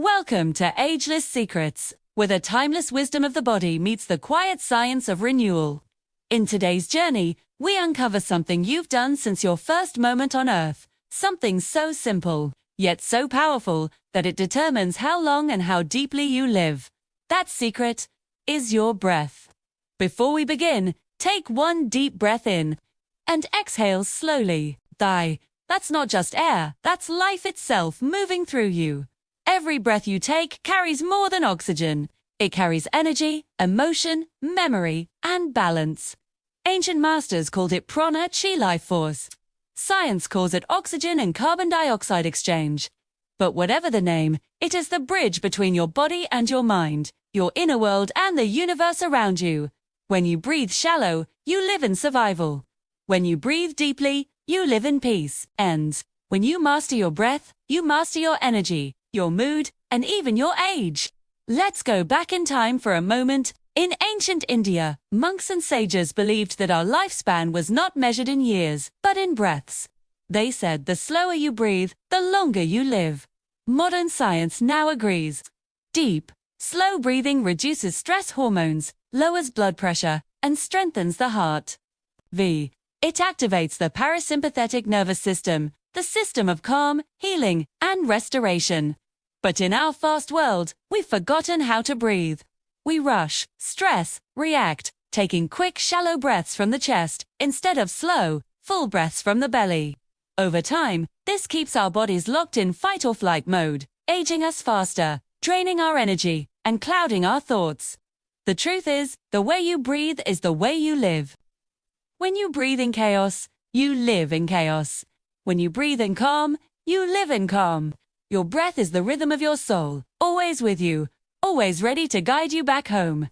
Welcome to Ageless Secrets, where the timeless wisdom of the body meets the quiet science of renewal. In today's journey, we uncover something you've done since your first moment on Earth, something so simple, yet so powerful, that it determines how long and how deeply you live. That secret is your breath. Before we begin, take one deep breath in and exhale slowly. That's not just air, that's life itself moving through you. Every breath you take carries more than oxygen. It carries energy, emotion, memory, and balance. Ancient masters called it prana, chi life force. Science calls it oxygen and carbon dioxide exchange. But whatever the name, it is the bridge between your body and your mind, your inner world and the universe around you. When you breathe shallow, you live in survival. When you breathe deeply, you live in peace. And when you master your breath, you master your energy, your mood, and even your age. Let's go back in time for a moment. In ancient India, monks and sages believed that our lifespan was not measured in years, but in breaths. They said the slower you breathe, the longer you live. Modern science now agrees. Deep, slow breathing reduces stress hormones, lowers blood pressure, and strengthens the heart. It activates the parasympathetic nervous system, the system of calm, healing, and restoration. But in our fast world, we've forgotten how to breathe. We rush, stress, react, taking quick, shallow breaths from the chest instead of slow, full breaths from the belly. Over time, this keeps our bodies locked in fight or flight mode, aging us faster, draining our energy, and clouding our thoughts. The truth is, the way you breathe is the way you live. When you breathe in chaos, you live in chaos. When you breathe in calm, you live in calm. Your breath is the rhythm of your soul, always with you, always ready to guide you back home.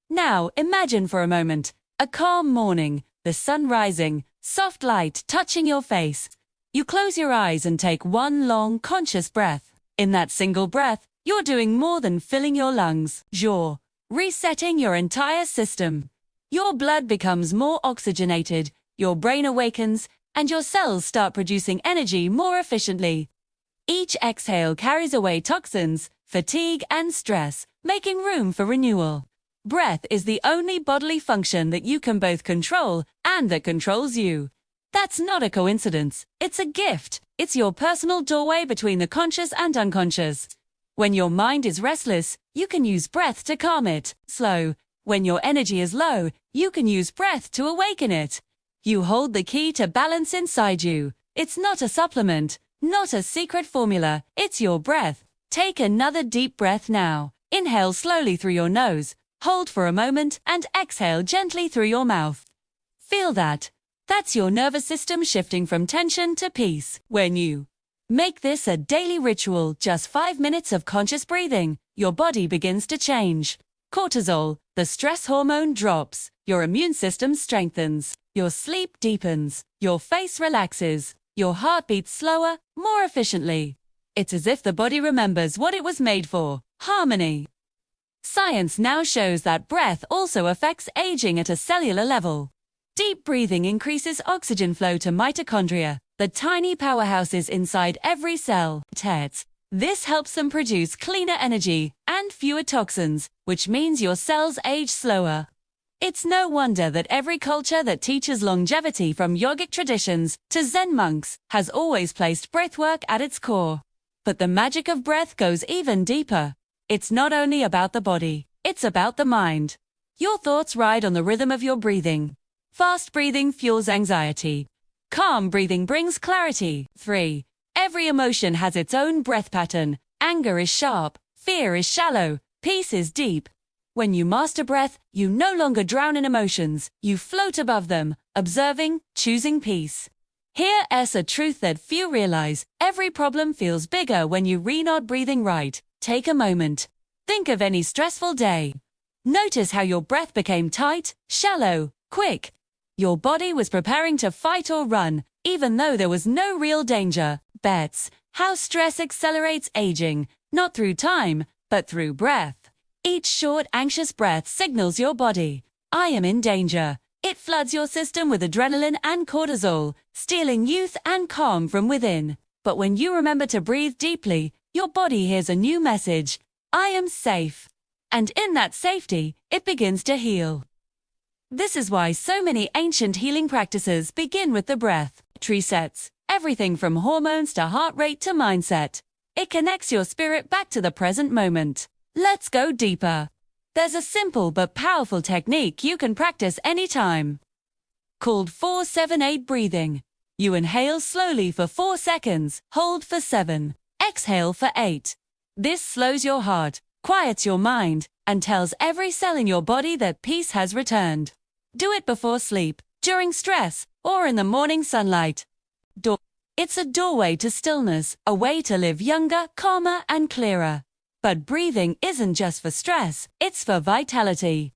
Now, imagine for a moment, a calm morning, the sun rising, soft light touching your face. You close your eyes and take one long, conscious breath. In that single breath, you're doing more than filling your lungs. You're resetting your entire system. Your blood becomes more oxygenated, your brain awakens, and your cells start producing energy more efficiently. Each exhale carries away toxins, fatigue, and stress, making room for renewal. Breath is the only bodily function that you can both control and that controls you. That's not a coincidence. It's a gift. It's your personal doorway between the conscious and unconscious. When your mind is restless, you can use breath to calm it. Slow. When your energy is low, you can use breath to awaken it. You hold the key to balance inside you. It's not a supplement, not a secret formula, it's your breath. Take another deep breath now. Inhale slowly through your nose, hold for a moment, and exhale gently through your mouth. Feel that. That's your nervous system shifting from tension to peace. When you make this a daily ritual, just 5 minutes of conscious breathing, your body begins to change. Cortisol, the stress hormone, drops, your immune system strengthens, your sleep deepens, your face relaxes, your heart beats slower, more efficiently. It's as if the body remembers what it was made for, harmony. Science now shows that breath also affects aging at a cellular level. Deep breathing increases oxygen flow to mitochondria, the tiny powerhouses inside every cell. This helps them produce cleaner energy and fewer toxins, which means your cells age slower. It's no wonder that every culture that teaches longevity, from yogic traditions to Zen monks, has always placed breathwork at its core. But the magic of breath goes even deeper. It's not only about the body, it's about the mind. Your thoughts ride on the rhythm of your breathing. Fast breathing fuels anxiety. Calm breathing brings clarity. Every emotion has its own breath pattern. Anger is sharp, fear is shallow, peace is deep. When you master breath, you no longer drown in emotions, you float above them, observing, choosing peace. Here's a truth that few realize: every problem feels bigger when you renod breathing right. Take a moment. Think of any stressful day. Notice how your breath became tight, shallow, quick. Your body was preparing to fight or run, even though there was no real danger. That's how stress accelerates aging, not through time, but through breath. Each short, anxious breath signals your body, I am in danger. It floods your system with adrenaline and cortisol, stealing youth and calm from within. But when you remember to breathe deeply, your body hears a new message: I am safe. And in that safety, it begins to heal. This is why so many ancient healing practices begin with the breath. It resets everything from hormones to heart rate to mindset. It connects your spirit back to the present moment. Let's go deeper. There's a simple but powerful technique you can practice anytime, called 4-7-8 breathing. You inhale slowly for 4 seconds, hold for 7, exhale for 8. This slows your heart, quiets your mind, and tells every cell in your body that peace has returned. Do it before sleep, during stress, or in the morning sunlight. It's a doorway to stillness, a way to live younger, calmer, and clearer. But breathing isn't just for stress, it's for vitality.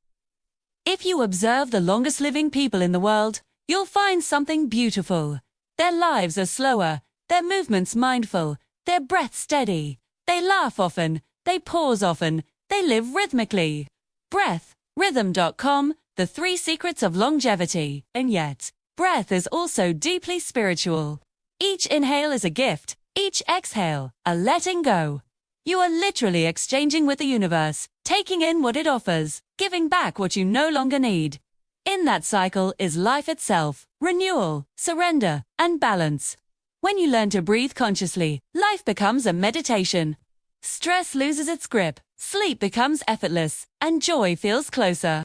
If you observe the longest living people in the world, you'll find something beautiful. Their lives are slower, their movements mindful, their breath steady. They laugh often, they pause often, they live rhythmically. Breath, rhythm.com, the 3 secrets of longevity. And yet, breath is also deeply spiritual. Each inhale is a gift, each exhale, a letting go. You are literally exchanging with the universe, taking in what it offers, giving back what you no longer need. In that cycle is life itself, renewal, surrender, and balance. When you learn to breathe consciously, life becomes a meditation. Stress loses its grip, sleep becomes effortless, and joy feels closer.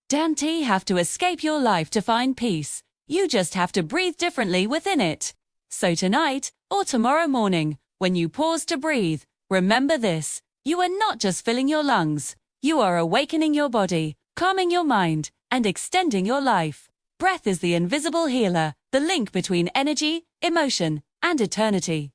Don't have to escape your life to find peace. You just have to breathe differently within it. So tonight, or tomorrow morning, when you pause to breathe, remember this: you are not just filling your lungs, you are awakening your body, calming your mind, and extending your life. Breath is the invisible healer, the link between energy, emotion, and eternity.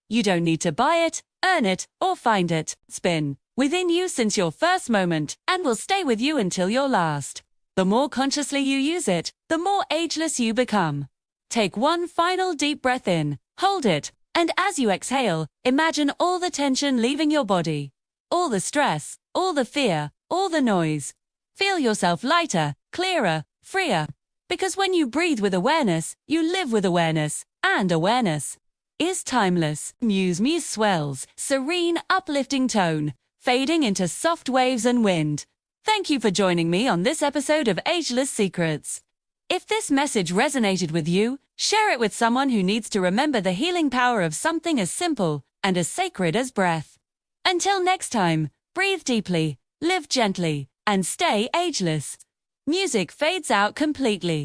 You don't need to buy it, earn it, or find it. It's been within you since your first moment and will stay with you until your last. The more consciously you use it, the more ageless you become. Take one final deep breath in, hold it, and as you exhale, imagine all the tension leaving your body. All the stress, all the fear, all the noise. Feel yourself lighter, clearer, freer. Because when you breathe with awareness, you live with awareness, and awareness is timeless. Muse swells, serene, uplifting tone, fading into soft waves and wind. Thank you for joining me on this episode of Ageless Secrets. If this message resonated with you, share it with someone who needs to remember the healing power of something as simple and as sacred as breath. Until next time, breathe deeply, live gently, and stay ageless. Music fades out completely.